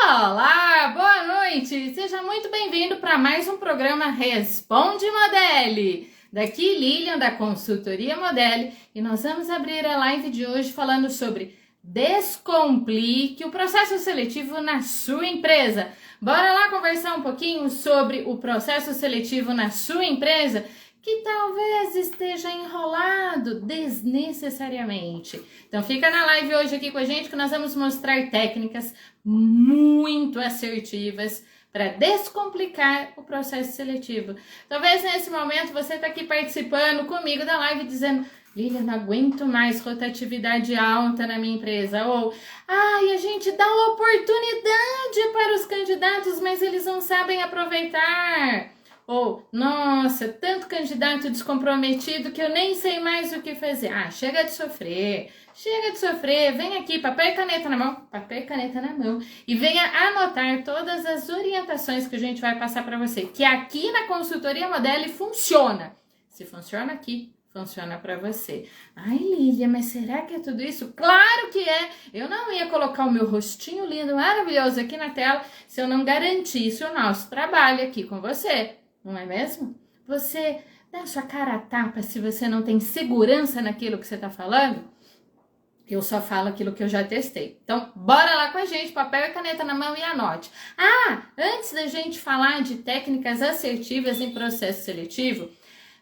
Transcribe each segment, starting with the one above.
Olá, boa noite! Seja muito bem-vindo para mais um programa Responde Modele. Daqui Lilian da Consultoria Modele e nós vamos abrir a live de hoje falando sobre descomplique o processo seletivo na sua empresa. Bora lá conversar um pouquinho sobre o processo seletivo na sua empresa que talvez esteja enrolado desnecessariamente. Então fica na live hoje aqui com a gente que nós vamos mostrar técnicas muito assertivas para descomplicar o processo seletivo. Talvez nesse momento você está aqui participando comigo da live dizendo: Lilian, não aguento mais rotatividade alta na minha empresa. Ou, a gente dá oportunidade para os candidatos, mas eles não sabem aproveitar. Ou, nossa, tanto candidato descomprometido que eu nem sei mais o que fazer. Chega de sofrer, vem aqui, papel e caneta na mão, e venha anotar todas as orientações que a gente vai passar para você, que aqui na Consultoria Modele funciona. Se funciona aqui, funciona para você. Lilian, mas será que é tudo isso? Claro que é! Eu não ia colocar o meu rostinho lindo, maravilhoso aqui na tela se eu não garantisse o nosso trabalho aqui com você. Não é mesmo? Você dá a sua cara a tapa se você não tem segurança naquilo que você está falando? Eu só falo aquilo que eu já testei. Então, bora lá com a gente, papel e caneta na mão e anote. Antes da gente falar de técnicas assertivas em processo seletivo,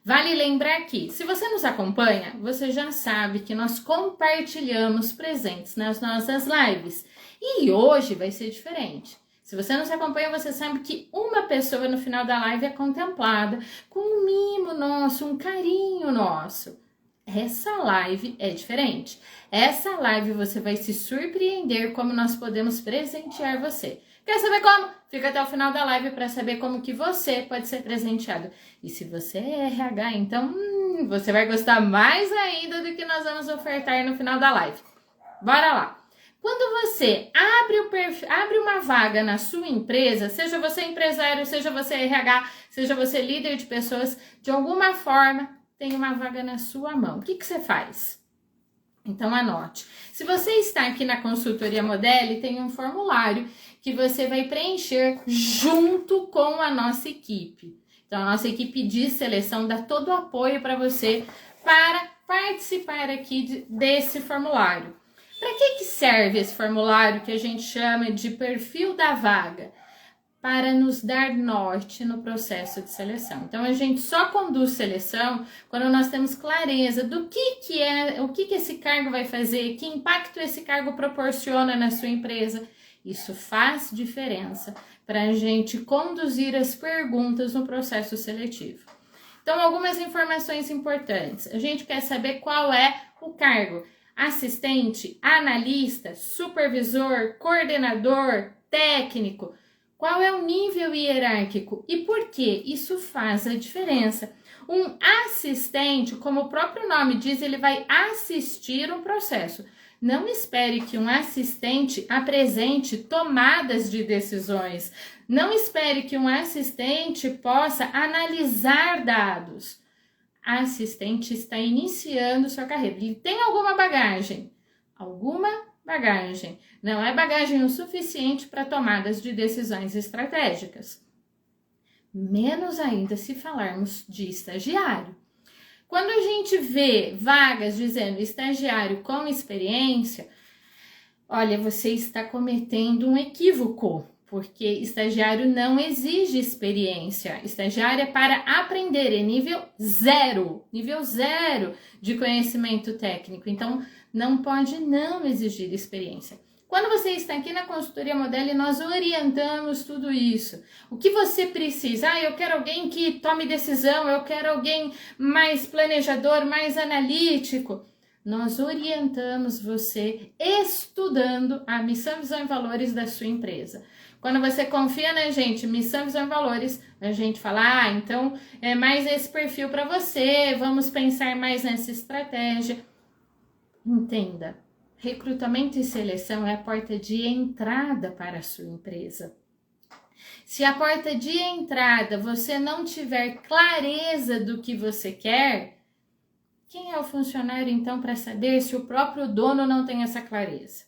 vale lembrar que, se você nos acompanha, você já sabe que nós compartilhamos presentes nas nossas lives. E hoje vai ser diferente. Se você nos acompanha, você sabe que uma pessoa no final da live é contemplada com um mimo nosso, um carinho nosso. Essa live é diferente. Essa live você vai se surpreender como nós podemos presentear você. Quer saber como? Fica até o final da live para saber como que você pode ser presenteado. E se você é RH, então você vai gostar mais ainda do que nós vamos ofertar no final da live. Bora lá! Quando você abre uma vaga na sua empresa, seja você empresário, seja você RH, seja você líder de pessoas, de alguma forma tem uma vaga na sua mão. O que você faz? Então anote. Se você está aqui na Consultoria Modele, tem um formulário que você vai preencher junto com a nossa equipe. Então a nossa equipe de seleção dá todo o apoio para você para participar aqui desse formulário. Para que serve esse formulário que a gente chama de perfil da vaga? Para nos dar norte no processo de seleção. Então, a gente só conduz seleção quando nós temos clareza do que é, o que esse cargo vai fazer, que impacto esse cargo proporciona na sua empresa. Isso faz diferença para a gente conduzir as perguntas no processo seletivo. Então, algumas informações importantes. A gente quer saber qual é o cargo. Assistente, analista, supervisor, coordenador, técnico. Qual é o nível hierárquico e por que isso faz a diferença? Um assistente, como o próprio nome diz, ele vai assistir um processo. Não espere que um assistente apresente tomadas de decisões. Não espere que um assistente possa analisar dados. Assistente está iniciando sua carreira. Ele tem alguma bagagem? Não é bagagem o suficiente para tomadas de decisões estratégicas. Menos ainda se falarmos de estagiário. Quando a gente vê vagas dizendo estagiário com experiência, olha, você está cometendo um equívoco. Porque estagiário não exige experiência. Estagiário é para aprender, é nível zero de conhecimento técnico. Então, não pode não exigir experiência. Quando você está aqui na Consultoria Modele, nós orientamos tudo isso. O que você precisa? Eu quero alguém que tome decisão, eu quero alguém mais planejador, mais analítico. Nós orientamos você estudando a missão, visão e valores da sua empresa. Quando você confia na gente, missão, visão e valores, a gente fala, então é mais esse perfil para você, vamos pensar mais nessa estratégia. Entenda, recrutamento e seleção é a porta de entrada para a sua empresa. Se a porta de entrada você não tiver clareza do que você quer, quem é o funcionário então para saber se o próprio dono não tem essa clareza?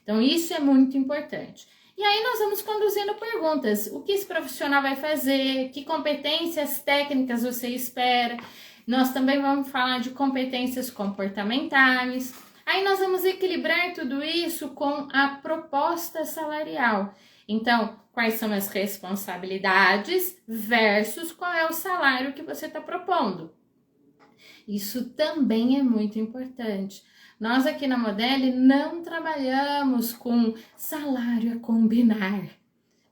Então isso é muito importante. E aí nós vamos conduzindo perguntas. O que esse profissional vai fazer? Que competências técnicas você espera? Nós também vamos falar de competências comportamentais. Aí nós vamos equilibrar tudo isso com a proposta salarial. Então, quais são as responsabilidades versus qual é o salário que você está propondo? Isso também é muito importante. Nós aqui na Modeli não trabalhamos com salário a combinar,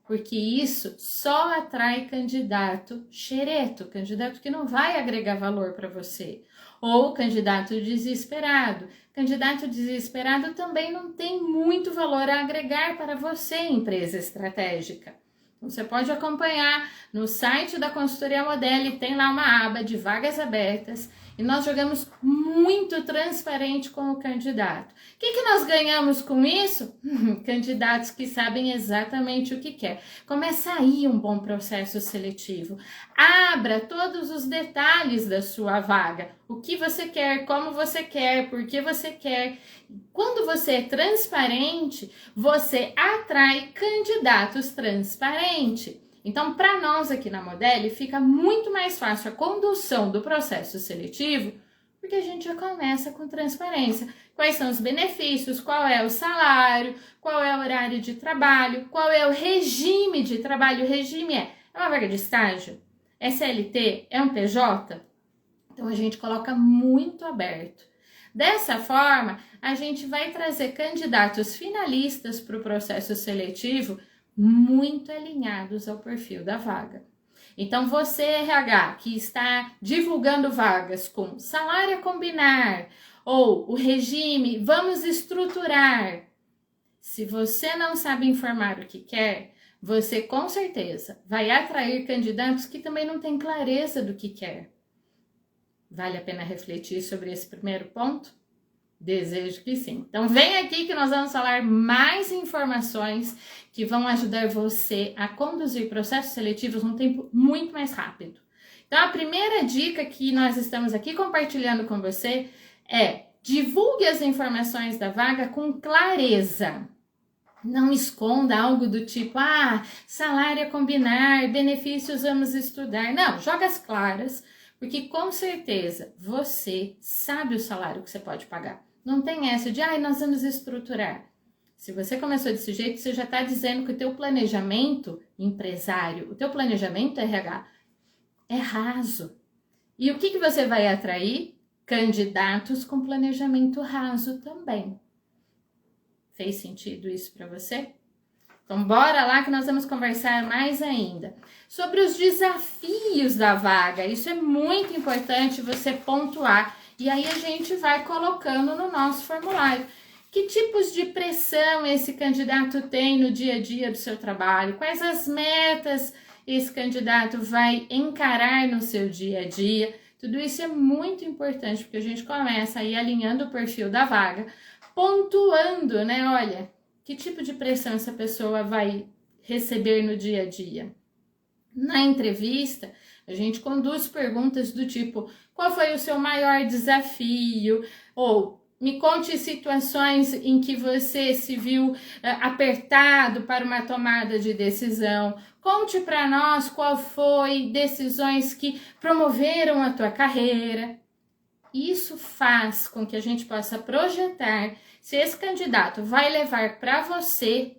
porque isso só atrai candidato xereto, candidato que não vai agregar valor para você, ou candidato desesperado. Candidato desesperado também não tem muito valor a agregar para você, empresa estratégica. Você pode acompanhar no site da Consultoria Modeli, tem lá uma aba de vagas abertas e nós jogamos muito transparente com o candidato. O que nós ganhamos com isso? Candidatos que sabem exatamente o que quer. Começa aí um bom processo seletivo. Abra todos os detalhes da sua vaga. O que você quer, como você quer, por que você quer. Quando você é transparente, você atrai candidatos transparentes. Então, para nós aqui na Modeli, fica muito mais fácil a condução do processo seletivo, porque a gente já começa com transparência. Quais são os benefícios, qual é o salário, qual é o horário de trabalho, qual é o regime de trabalho. O regime é uma vaga de estágio? É CLT? É um PJ? Então, a gente coloca muito aberto. Dessa forma, a gente vai trazer candidatos finalistas para o processo seletivo muito alinhados ao perfil da vaga. Então, você, RH, que está divulgando vagas com salário a combinar ou o regime, vamos estruturar. Se você não sabe informar o que quer, você com certeza vai atrair candidatos que também não têm clareza do que quer. Vale a pena refletir sobre esse primeiro ponto? Desejo que sim. Então vem aqui que nós vamos falar mais informações que vão ajudar você a conduzir processos seletivos num tempo muito mais rápido. Então a primeira dica que nós estamos aqui compartilhando com você é: divulgue as informações da vaga com clareza. Não esconda algo do tipo, salário a combinar, benefícios vamos estudar. Não, joga as claras, porque com certeza você sabe o salário que você pode pagar. Não tem essa de, nós vamos estruturar. Se você começou desse jeito, você já está dizendo que o teu planejamento empresário, o teu planejamento RH é raso. E o que você vai atrair? Candidatos com planejamento raso também. Fez sentido isso para você? Então, bora lá que nós vamos conversar mais ainda sobre os desafios da vaga. Isso é muito importante você pontuar. E aí a gente vai colocando no nosso formulário. Que tipos de pressão esse candidato tem no dia a dia do seu trabalho? Quais as metas esse candidato vai encarar no seu dia a dia? Tudo isso é muito importante, porque a gente começa aí alinhando o perfil da vaga, pontuando, né? Olha, que tipo de pressão essa pessoa vai receber no dia a dia? Na entrevista, a gente conduz perguntas do tipo: qual foi o seu maior desafio? Ou me conte situações em que você se viu apertado para uma tomada de decisão. Conte para nós qual foi decisões que promoveram a tua carreira. Isso faz com que a gente possa projetar se esse candidato vai levar para você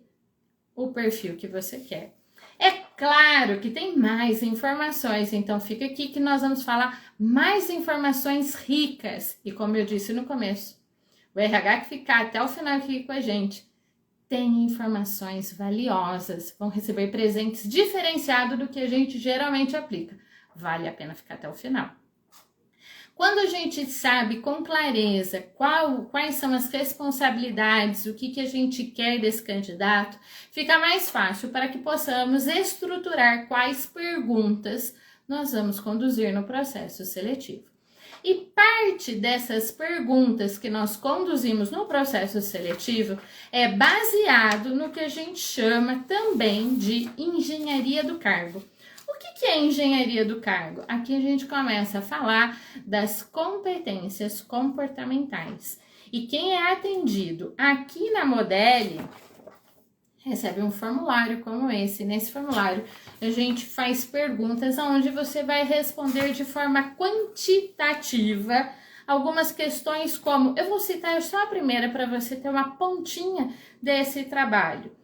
o perfil que você quer. É claro que tem mais informações, então fica aqui que nós vamos falar mais informações ricas. E como eu disse no começo, o RH que ficar até o final aqui com a gente tem informações valiosas, vão receber presentes diferenciados do que a gente geralmente aplica. Vale a pena ficar até o final. Quando a gente sabe com clareza quais são as responsabilidades, o que a gente quer desse candidato, fica mais fácil para que possamos estruturar quais perguntas nós vamos conduzir no processo seletivo. E parte dessas perguntas que nós conduzimos no processo seletivo é baseado no que a gente chama também de engenharia do cargo. O que é engenharia do cargo? Aqui a gente começa a falar das competências comportamentais. E quem é atendido aqui na Modeli recebe um formulário como esse. Nesse formulário, a gente faz perguntas onde você vai responder de forma quantitativa algumas questões como, eu vou citar só a primeira para você ter uma pontinha desse trabalho.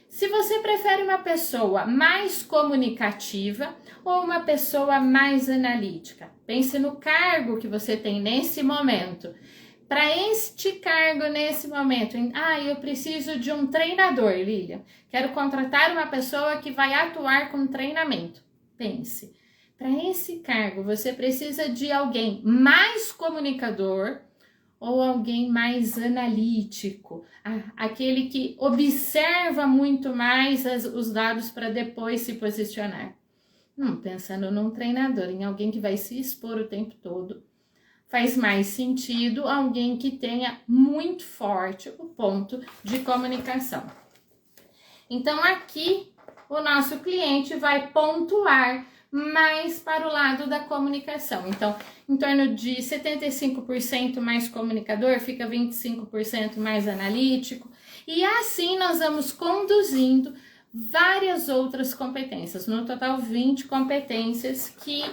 Se você prefere uma pessoa mais comunicativa ou uma pessoa mais analítica, pense no cargo que você tem nesse momento. Para este cargo nesse momento, eu preciso de um treinador, Lilian. Quero contratar uma pessoa que vai atuar com treinamento. Pense, para esse cargo você precisa de alguém mais comunicador ou alguém mais analítico, aquele que observa muito mais os dados para depois se posicionar. Pensando num treinador, em alguém que vai se expor o tempo todo, faz mais sentido alguém que tenha muito forte o ponto de comunicação. Então, aqui, o nosso cliente vai pontuar mais para o lado da comunicação. Então, em torno de 75% mais comunicador, fica 25% mais analítico. E assim nós vamos conduzindo várias outras competências. No total, 20 competências que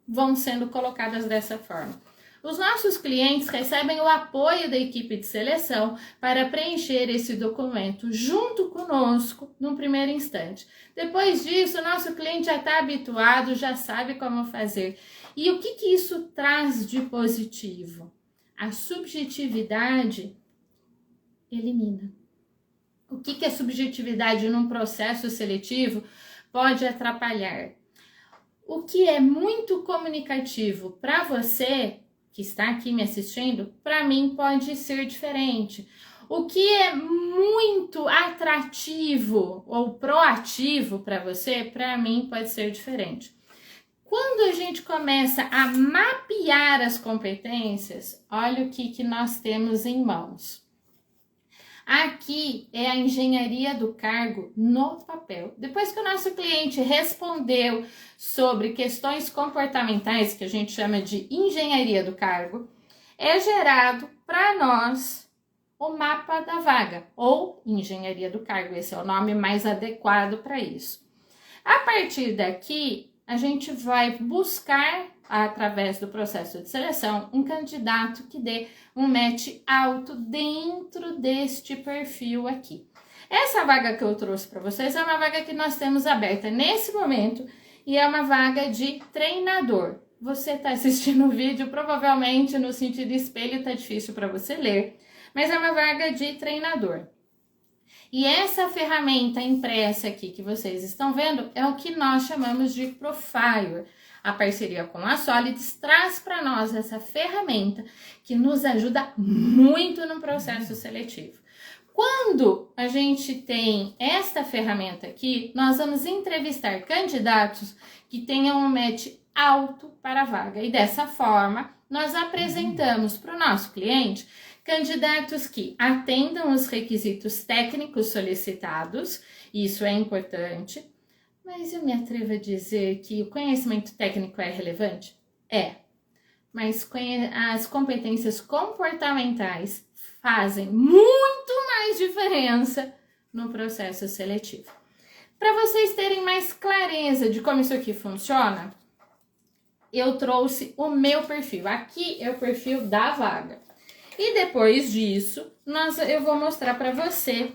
vão sendo colocadas dessa forma. Os nossos clientes recebem o apoio da equipe de seleção para preencher esse documento junto conosco no primeiro instante. Depois disso, o nosso cliente já está habituado, já sabe como fazer. E o que isso traz de positivo? A subjetividade elimina. O que a subjetividade num processo seletivo pode atrapalhar? O que é muito comunicativo para você que está aqui me assistindo, para mim pode ser diferente. O que é muito atrativo ou proativo para você, para mim pode ser diferente. Quando a gente começa a mapear as competências, olha o que nós temos em mãos. Aqui é a engenharia do cargo no papel. Depois que o nosso cliente respondeu sobre questões comportamentais, que a gente chama de engenharia do cargo, é gerado para nós o mapa da vaga, ou engenharia do cargo, esse é o nome mais adequado para isso. A partir daqui, a gente vai buscar, através do processo de seleção, um candidato que dê um match alto dentro deste perfil aqui. Essa vaga que eu trouxe para vocês é uma vaga que nós temos aberta nesse momento e é uma vaga de treinador. Você está assistindo o vídeo, provavelmente no sentido espelho está difícil para você ler, mas é uma vaga de treinador. E essa ferramenta impressa aqui que vocês estão vendo é o que nós chamamos de Profiler. A parceria com a Solids traz para nós essa ferramenta que nos ajuda muito no processo seletivo. Quando a gente tem esta ferramenta aqui, nós vamos entrevistar candidatos que tenham um match alto para a vaga. E dessa forma, nós apresentamos para o nosso cliente candidatos que atendam os requisitos técnicos solicitados, isso é importante, mas eu me atrevo a dizer que o conhecimento técnico é relevante? É, mas as competências comportamentais fazem muito mais diferença no processo seletivo. Para vocês terem mais clareza de como isso aqui funciona, eu trouxe o meu perfil. Aqui é o perfil da vaga. E depois disso, eu vou mostrar para você,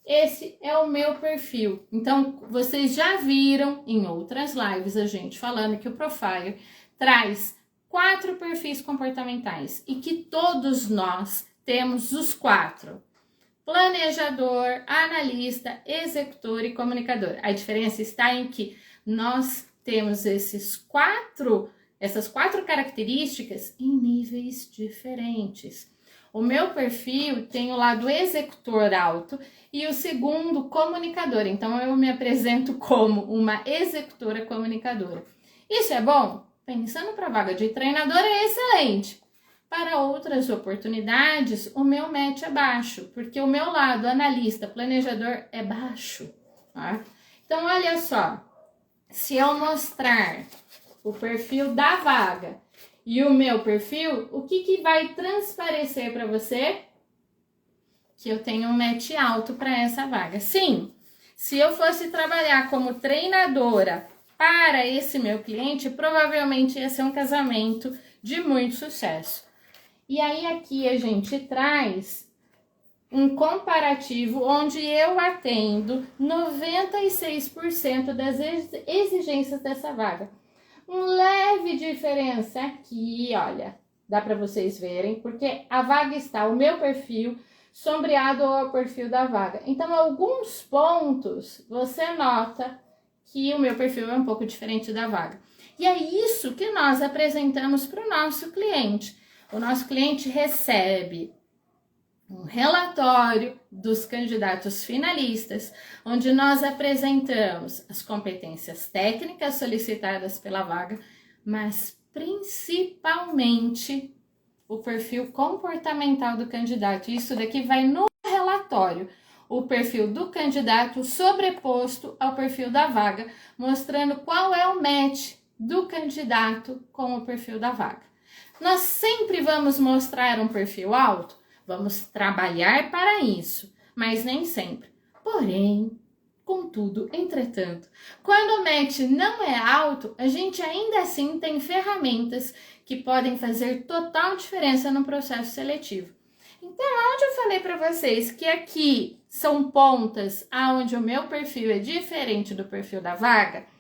esse é o meu perfil. Então, vocês já viram em outras lives a gente falando que o Profiler traz 4 perfis comportamentais e que todos nós temos os 4. Planejador, analista, executor e comunicador. A diferença está em que nós temos essas quatro características em níveis diferentes. O meu perfil tem o lado executor alto e o segundo comunicador. Então, eu me apresento como uma executora comunicadora. Isso é bom? Pensando para a vaga de treinador, é excelente. Para outras oportunidades, o meu match é baixo, porque o meu lado analista, planejador, é baixo. Tá? Então, olha só. Se eu mostrar o perfil da vaga e o meu perfil, o que vai transparecer para você? que eu tenho um match alto para essa vaga. Sim, se eu fosse trabalhar como treinadora para esse meu cliente, provavelmente ia ser um casamento de muito sucesso. E aí aqui a gente traz um comparativo onde eu atendo 96% das exigências dessa vaga. Um leve diferença aqui, olha, dá para vocês verem, porque a vaga está o meu perfil sombreado ao perfil da vaga. Então, alguns pontos você nota que o meu perfil é um pouco diferente da vaga. E é isso que nós apresentamos para o nosso cliente. O nosso cliente recebe um relatório dos candidatos finalistas, onde nós apresentamos as competências técnicas solicitadas pela vaga, mas principalmente o perfil comportamental do candidato. Isso daqui vai no relatório, o perfil do candidato sobreposto ao perfil da vaga, mostrando qual é o match do candidato com o perfil da vaga. Nós sempre vamos mostrar um perfil alto? Vamos trabalhar para isso, mas nem sempre. Porém, contudo, entretanto, quando o match não é alto, a gente ainda assim tem ferramentas que podem fazer total diferença no processo seletivo. Então, onde eu falei para vocês que aqui são pontas aonde o meu perfil é diferente do perfil da vaga,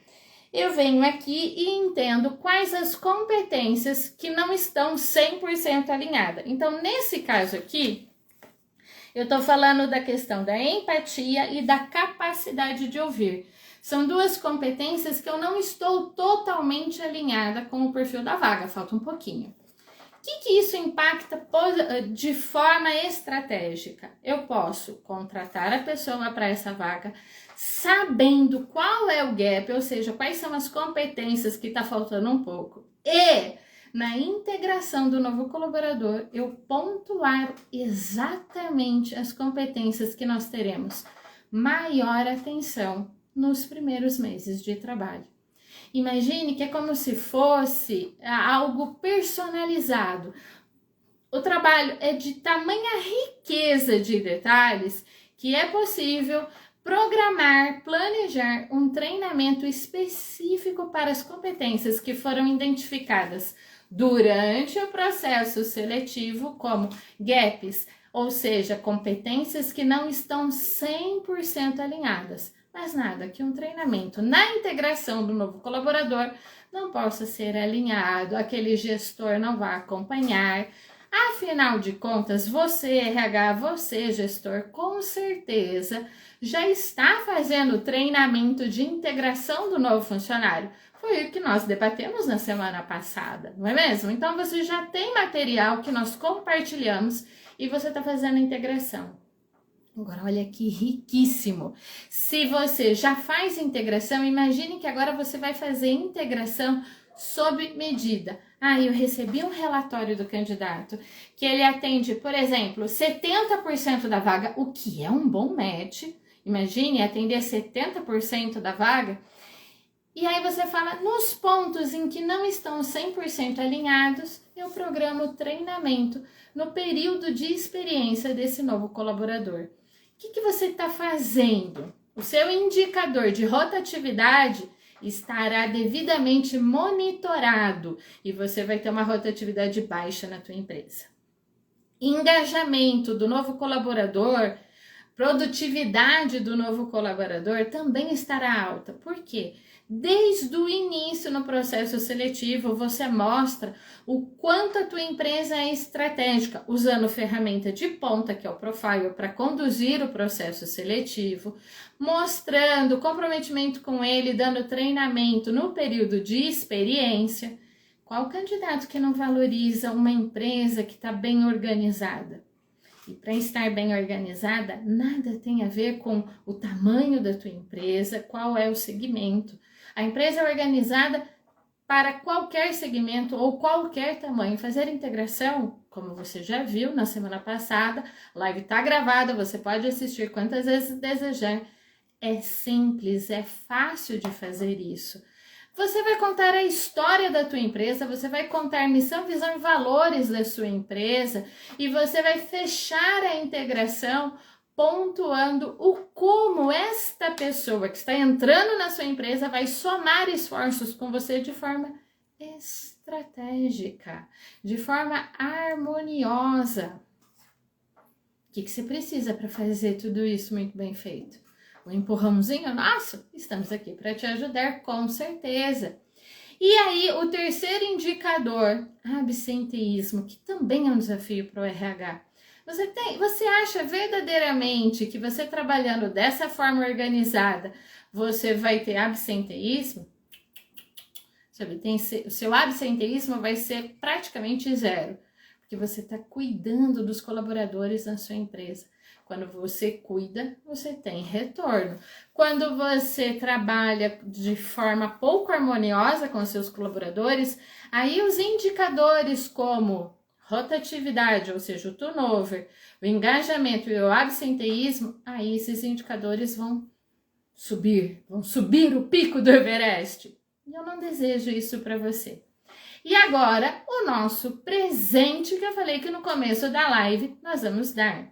eu venho aqui e entendo quais as competências que não estão 100% alinhadas. Então, nesse caso aqui, eu estou falando da questão da empatia e da capacidade de ouvir. São duas competências que eu não estou totalmente alinhada com o perfil da vaga, falta um pouquinho. O que isso impacta de forma estratégica? Eu posso contratar a pessoa para essa vaga sabendo qual é o gap, ou seja, quais são as competências que está faltando um pouco. E na integração do novo colaborador, eu pontuar exatamente as competências que nós teremos maior atenção nos primeiros meses de trabalho. Imagine que é como se fosse algo personalizado. O trabalho é de tamanha riqueza de detalhes que é possível programar, planejar um treinamento específico para as competências que foram identificadas durante o processo seletivo como gaps, ou seja, competências que não estão 100% alinhadas. Mas nada que um treinamento na integração do novo colaborador não possa ser alinhado, aquele gestor não vai acompanhar. Afinal de contas, você RH, você gestor, com certeza já está fazendo treinamento de integração do novo funcionário. Foi o que nós debatemos na semana passada, não é mesmo? Então você já tem material que nós compartilhamos e você está fazendo a integração. Agora, olha que riquíssimo. Se você já faz integração, imagine que agora você vai fazer integração sob medida. Eu recebi um relatório do candidato que ele atende, por exemplo, 70% da vaga, o que é um bom match. Imagine atender 70% da vaga. E aí você fala, nos pontos em que não estão 100% alinhados, eu programo treinamento no período de experiência desse novo colaborador. O que você está fazendo? O seu indicador de rotatividade estará devidamente monitorado e você vai ter uma rotatividade baixa na tua empresa. Engajamento do novo colaborador, produtividade do novo colaborador também estará alta. Por quê? Desde o início no processo seletivo, você mostra o quanto a tua empresa é estratégica, usando ferramenta de ponta, que é o Profile, para conduzir o processo seletivo, mostrando comprometimento com ele, dando treinamento no período de experiência. Qual candidato que não valoriza uma empresa que está bem organizada? E para estar bem organizada, nada tem a ver com o tamanho da tua empresa, qual é o segmento. A empresa é organizada para qualquer segmento ou qualquer tamanho. Fazer integração, como você já viu na semana passada, a live está gravada, você pode assistir quantas vezes desejar. É simples, é fácil de fazer isso. Você vai contar a história da tua empresa, você vai contar missão, visão e valores da sua empresa e você vai fechar a integração pontuando o como esta pessoa que está entrando na sua empresa vai somar esforços com você de forma estratégica, de forma harmoniosa. O que você precisa para fazer tudo isso muito bem feito? Um empurrãozinho nosso? Estamos aqui para te ajudar, com certeza. E aí, o terceiro indicador, absenteísmo, que também é um desafio para o RH. Você acha verdadeiramente que você trabalhando dessa forma organizada, você vai ter absenteísmo? O seu absenteísmo vai ser praticamente zero, porque você está cuidando dos colaboradores na sua empresa. Quando você cuida, você tem retorno. Quando você trabalha de forma pouco harmoniosa com seus colaboradores, aí os indicadores como rotatividade, ou seja, o turnover, o engajamento e o absenteísmo, aí esses indicadores vão subir o pico do Everest. E eu não desejo isso para você. E agora, o nosso presente que eu falei que no começo da live nós vamos dar.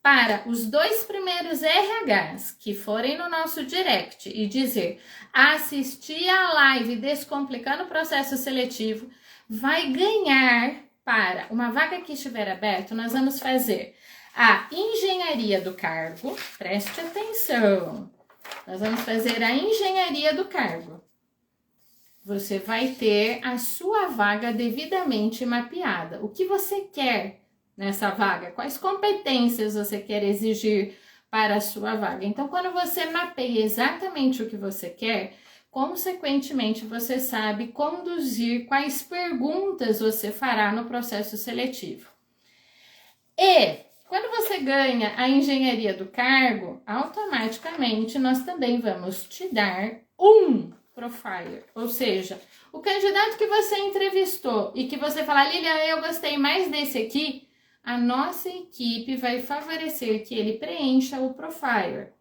Para os 2 primeiros RHs que forem no nosso direct e dizer assistir a live Descomplicando o Processo Seletivo, vai ganhar para uma vaga que estiver aberta, nós vamos fazer a engenharia do cargo, preste atenção, nós vamos fazer a engenharia do cargo. Você vai ter a sua vaga devidamente mapeada. O que você quer nessa vaga? Quais competências você quer exigir para a sua vaga? Então, quando você mapeia exatamente o que você quer, consequentemente, você sabe conduzir quais perguntas você fará no processo seletivo. E quando você ganha a engenharia do cargo, automaticamente nós também vamos te dar um profiler, ou seja, o candidato que você entrevistou e que você fala, Lilian, eu gostei mais desse aqui, a nossa equipe vai favorecer que ele preencha o profiler,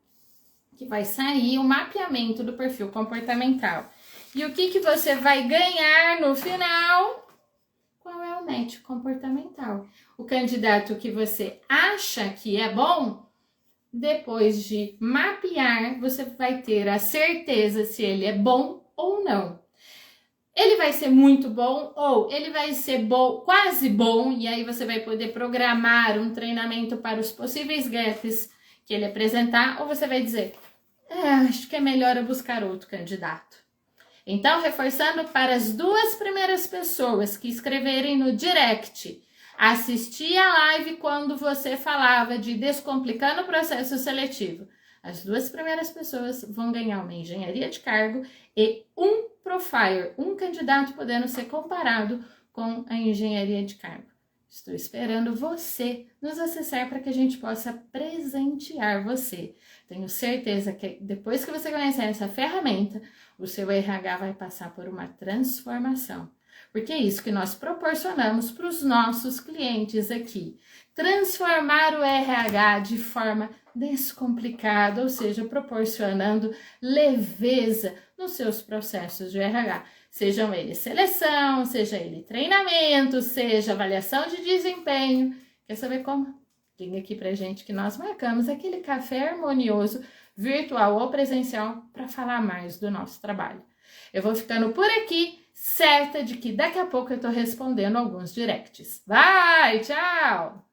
que vai sair o mapeamento do perfil comportamental. E o que você vai ganhar no final? Qual é o match comportamental? O candidato que você acha que é bom, depois de mapear, você vai ter a certeza se ele é bom ou não. Ele vai ser muito bom ou ele vai ser bom, quase bom, e aí você vai poder programar um treinamento para os possíveis gaps que ele apresentar, ou você vai dizer, acho que é melhor eu buscar outro candidato. Então, reforçando para as 2 primeiras pessoas que escreverem no direct, assistir a live quando você falava de Descomplicando o Processo Seletivo. As 2 primeiras pessoas vão ganhar uma engenharia de cargo e um profiler, um candidato podendo ser comparado com a engenharia de cargo. Estou esperando você nos acessar para que a gente possa presentear você. Tenho certeza que depois que você conhecer essa ferramenta, o seu RH vai passar por uma transformação. Porque é isso que nós proporcionamos para os nossos clientes aqui. Transformar o RH de forma descomplicada, ou seja, proporcionando leveza nos seus processos de RH. Sejam eles seleção, seja ele treinamento, seja avaliação de desempenho. Quer saber como? Liga aqui pra gente que nós marcamos aquele café harmonioso, virtual ou presencial, para falar mais do nosso trabalho. Eu vou ficando por aqui, certa de que daqui a pouco eu tô respondendo alguns directs. Vai, tchau!